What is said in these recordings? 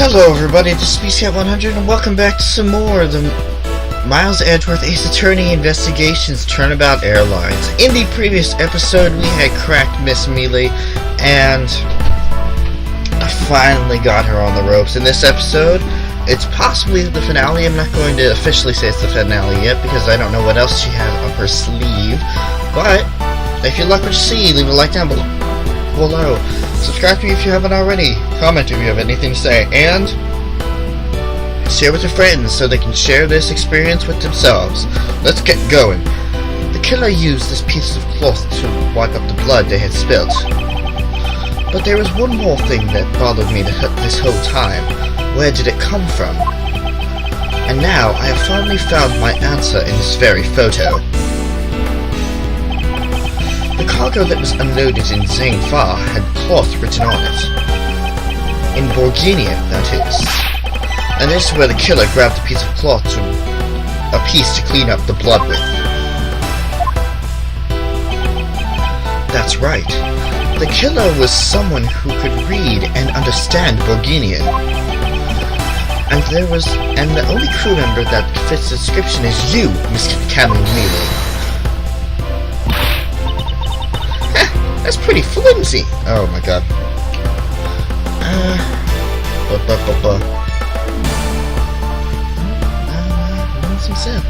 Hello everybody, this is BCat100 and welcome back to some more of the Miles Edgeworth Ace Attorney Investigations Turnabout Airlines. In the previous episode we had cracked Miss Mealy and I finally got her on the ropes. In this episode, it's possibly the finale. I'm not going to officially say it's the finale yet because I don't know what else she has up her sleeve. But if you like what you see, leave a like down below. Subscribe to me if you haven't already. Comment if you have anything to say. And share with your friends so they can share this experience with themselves. Let's get going. The killer used this piece of cloth to wipe up the blood they had spilt. But there was one more thing that bothered me this whole time. Where did it come from? And now I have finally found my answer in this very photo. The cargo that was unloaded in Zangfar had cloth written on it. In Borginian, that is. And this is where the killer grabbed a piece of cloth to clean up the blood with. That's right. The killer was someone who could read and understand Borginian. And the only crew member that fits the description is you, Miss Cameron Mealy. That's pretty flimsy. Oh my god. Some sound.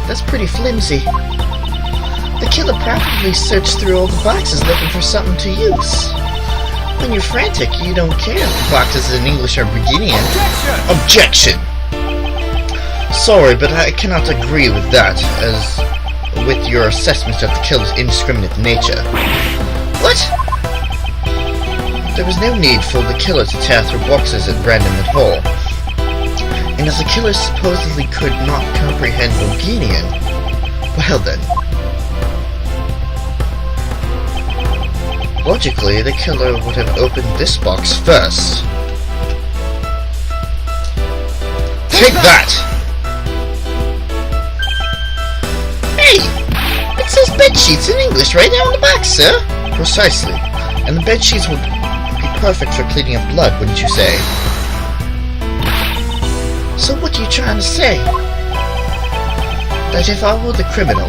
That's pretty flimsy. The killer probably searched through all the boxes looking for something to use. When you're frantic, you don't care if the box is in English or Virginian. Objection! Sorry, but I cannot agree with that, as with your assessment of the killer's indiscriminate nature. What? There was no need for the killer to tear through boxes at random at all. And as the killer supposedly could not comprehend Bulgarian, well then. Logically, the killer would have opened this box first. Take that! Hey! It says bedsheets in English right there on the back, sir! Precisely. And the bedsheets would be perfect for cleaning up blood, wouldn't you say? So what are you trying to say? That if I were the criminal,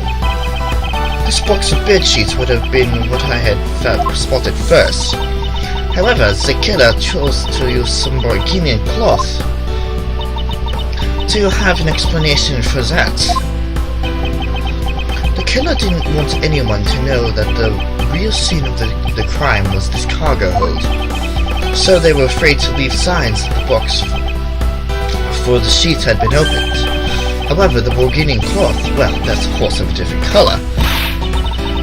this box of bedsheets would have been what I had spotted first. However, the killer chose to use some Borginian cloth. Do you have an explanation for that? The killer didn't want anyone to know that the real scene of the crime was this cargo hold. So they were afraid to leave signs that the box for the sheets had been opened. However, the Borginian cloth, well, that's of course of a different colour.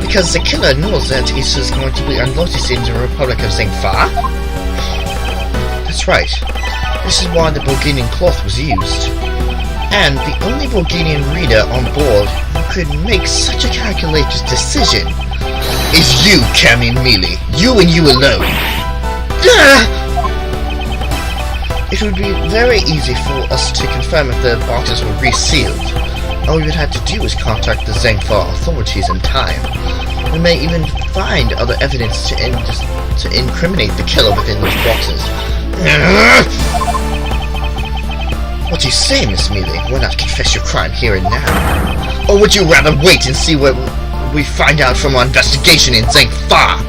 Because the killer knows that it is going to be unnoticed in the Republic of Zangfar? That's right. This is why the Borginian cloth was used. And the only Borginian reader on board who could make such a calculated decision is you, Cameron Mealy. You and you alone. It would be very easy for us to confirm if the boxes were resealed. All you would have to do is contact the Zangfar authorities in time. We may even find other evidence to incriminate the killer within those boxes. What do you say, Miss Mealy? Why not confess your crime here and now? Or would you rather wait and see what we find out from our investigation in Zangfar?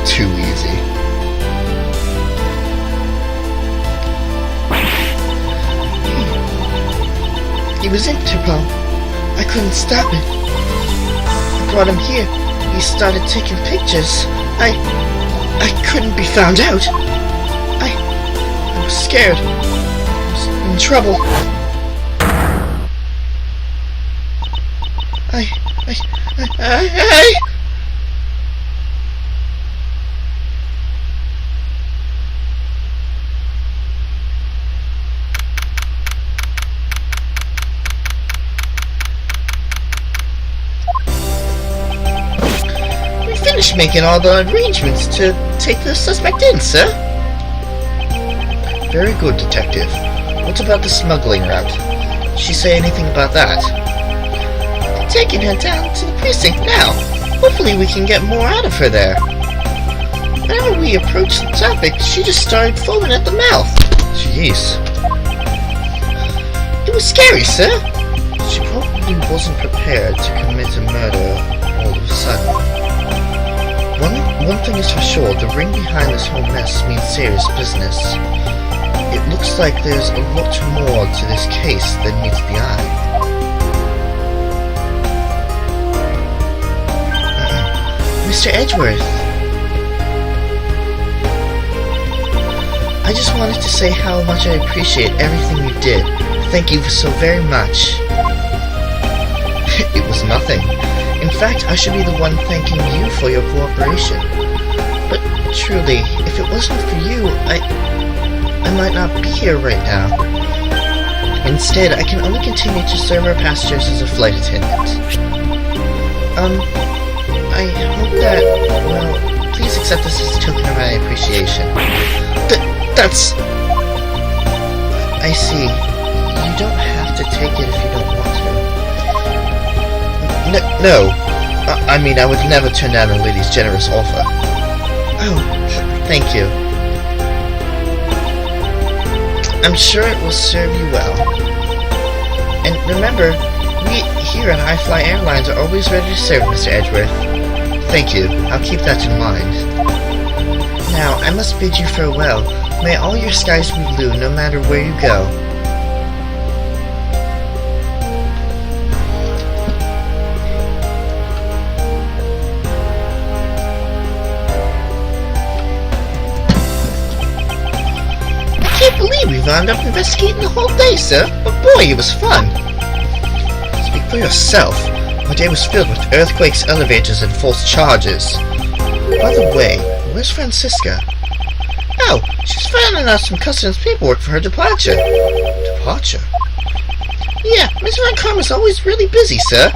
Too easy. He was Interpol. I couldn't stop it. I brought him here. He started taking pictures. I couldn't be found out. I was scared. I was in trouble. I finish making all the arrangements to take the suspect in, sir. Very good, Detective. What about the smuggling route? Did she say anything about that? They're taking her down to the precinct now. Hopefully we can get more out of her there. Whenever we approached the topic, she just started foaming at the mouth. Jeez. It was scary, sir. She probably wasn't prepared to commit a murder all of a sudden. One thing is for sure, the ring behind this whole mess means serious business. It looks like there's a lot more to this case than meets the eye. Mr. Edgeworth. I just wanted to say how much I appreciate everything you did. Thank you so very much. It was nothing. In fact, I should be the one thanking you for your cooperation. But truly, if it wasn't for you, I might not be here right now. Instead, I can only continue to serve our passengers as a flight attendant. I hope that, well, please accept this as a token of my appreciation. That's... I see. You don't have to take it if you don't want to. No. I mean, I would never turn down a lady's generous offer. Oh, thank you. I'm sure it will serve you well. And remember, we here at iFly Airlines are always ready to serve, Mr. Edgeworth. Thank you. I'll keep that in mind. Now, I must bid you farewell. May all your skies be blue, no matter where you go. I can't believe we wound up investigating the whole day, sir. But boy, it was fun. Speak for yourself. My day was filled with earthquakes, elevators, and false charges. By the way, where's Francisca? Oh, she's filling out some customs paperwork for her departure. Departure? Yeah, Miss Van Karma's always really busy, sir.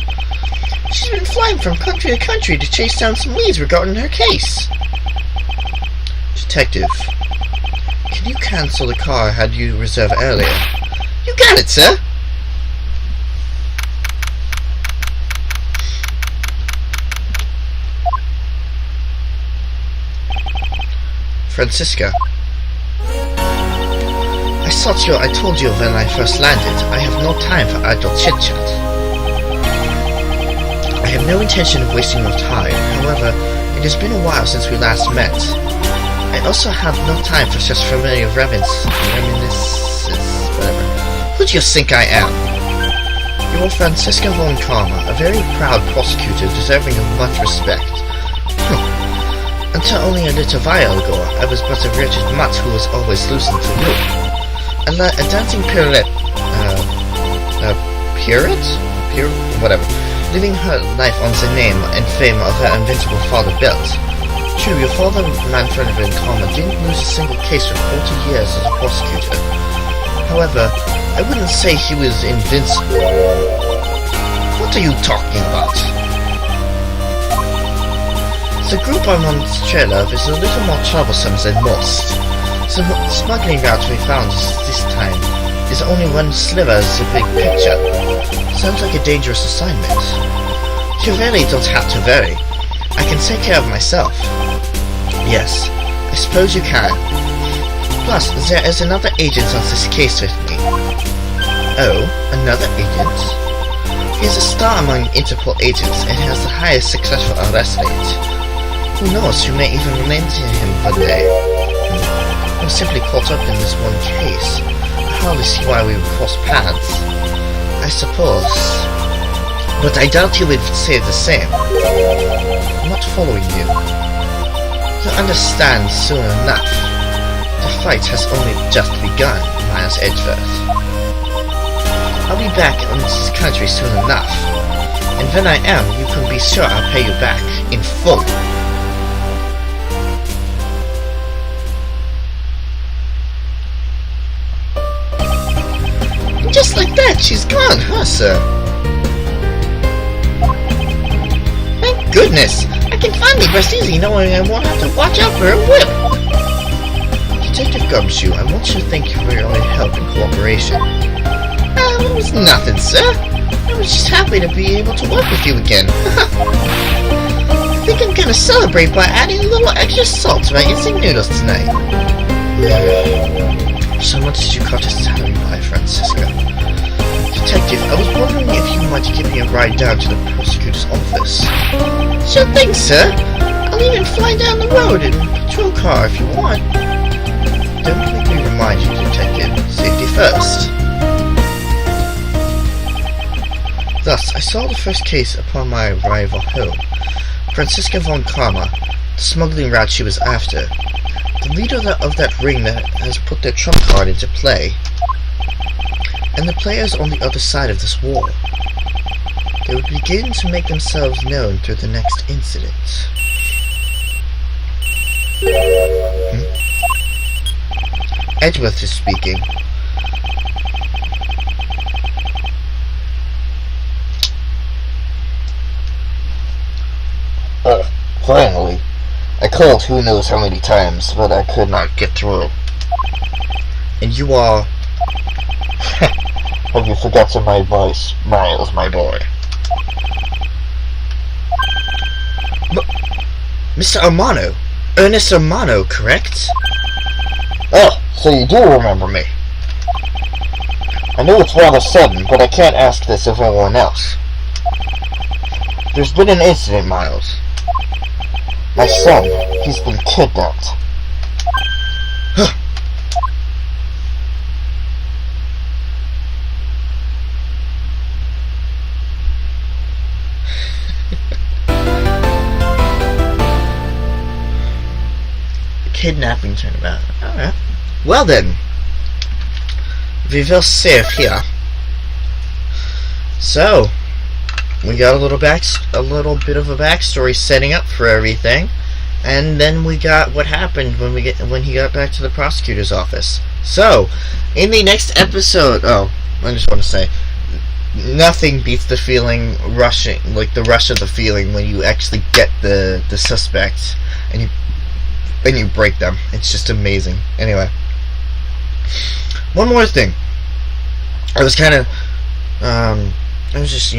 She's been flying from country to country to chase down some leads regarding her case. Detective, can you cancel the car I had you reserve earlier? You got it, sir. Francisca. I told you when I first landed, I have no time for idle chit-chat. I have no intention of wasting your time, however, it has been a while since we last met. I also have no time for such familiar reminiscences, whatever. Who do you think I am? You are Francisca von Karma, a very proud prosecutor deserving of much respect. Until only a little while ago, I was but a wretched mutt who was always losing to you. A dancing pirouette, whatever, living her life on the name and fame of her invincible father Belt. True, your father, Manfred von Karma, didn't lose a single case for 40 years as a prosecutor. However, I wouldn't say he was invincible. What are you talking about? The group I'm on the trail of is a little more troublesome than most. The smuggling route we found this time is only one sliver of the big picture. Sounds like a dangerous assignment. You really don't have to worry. I can take care of myself. Yes, I suppose you can. Plus, there is another agent on this case with me. Oh, another agent? He is a star among Interpol agents and has the highest successful arrest rate. Who knows, you may even run into him one day. I'm simply caught up in this one case. I hardly see why we would cross paths. I suppose. But I doubt you would say the same. I'm not following you. You'll understand soon enough. The fight has only just begun, Miles Edgeworth. I'll be back in this country soon enough. And when I am, you can be sure I'll pay you back in full. Just like that, she's gone, huh, sir? Thank goodness! I can finally rest easy knowing I won't have to watch out for a whip. Detective Gumshoe, I want you to thank you for your help and cooperation. It was nothing, sir. I was just happy to be able to work with you again. I think I'm gonna celebrate by adding a little extra salt to my instant noodles tonight. So much did you cut his salary by, Francisco? Detective, I was wondering if you might give me a ride down to the prosecutor's office. Sure thing, sir. I'll even fly down the road in a patrol car if you want. Don't make me remind you, Detective. Safety first. Thus, I saw the first case upon my arrival home. Francisca von Karma, the smuggling rat she was after. The leader of that ring that has put their trump card into play. And the players on the other side of this war. They would begin to make themselves known through the next incident. Edgeworth is speaking. Finally. I called who knows how many times, but I could not get through. And you are... Have you forgotten my advice, Miles, my boy? Mr. Armano. Ernest Armano, correct? Oh, so you do remember me. I know it's rather sudden, but I can't ask this of anyone else. There's been an incident, Miles. My son, he's been kidnapped. Kidnapping turnabout. Alright. Well then. We will save here. So, we got a little bit of a backstory setting up for everything, and then we got what happened when he got back to the prosecutor's office. So, in the next episode, I just want to say, nothing beats the feeling the rush of the feeling when you actually get the suspects and you break them. It's just amazing. Anyway, one more thing. I was kind of, I was just,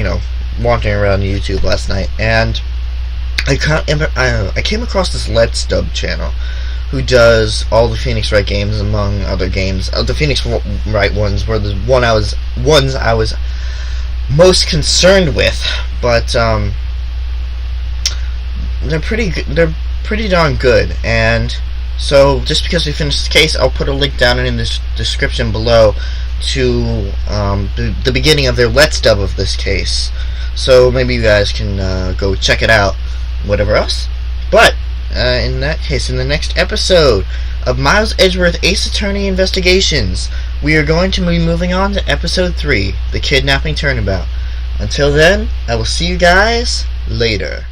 wandering around YouTube last night, and I came across this Let's Dub channel who does all the Phoenix Wright games, among other games. The Phoenix Wright ones were the ones I was most concerned with, but they're pretty good. They're pretty darn good, and so just because we finished the case, I'll put a link down in the description below to the beginning of their Let's Dub of this case, so maybe you guys can go check it out, whatever else. But in that case, in the next episode of Miles Edgeworth Ace Attorney Investigations, we are going to be moving on to episode 3, the Kidnapping Turnabout. Until then, I will see you guys later.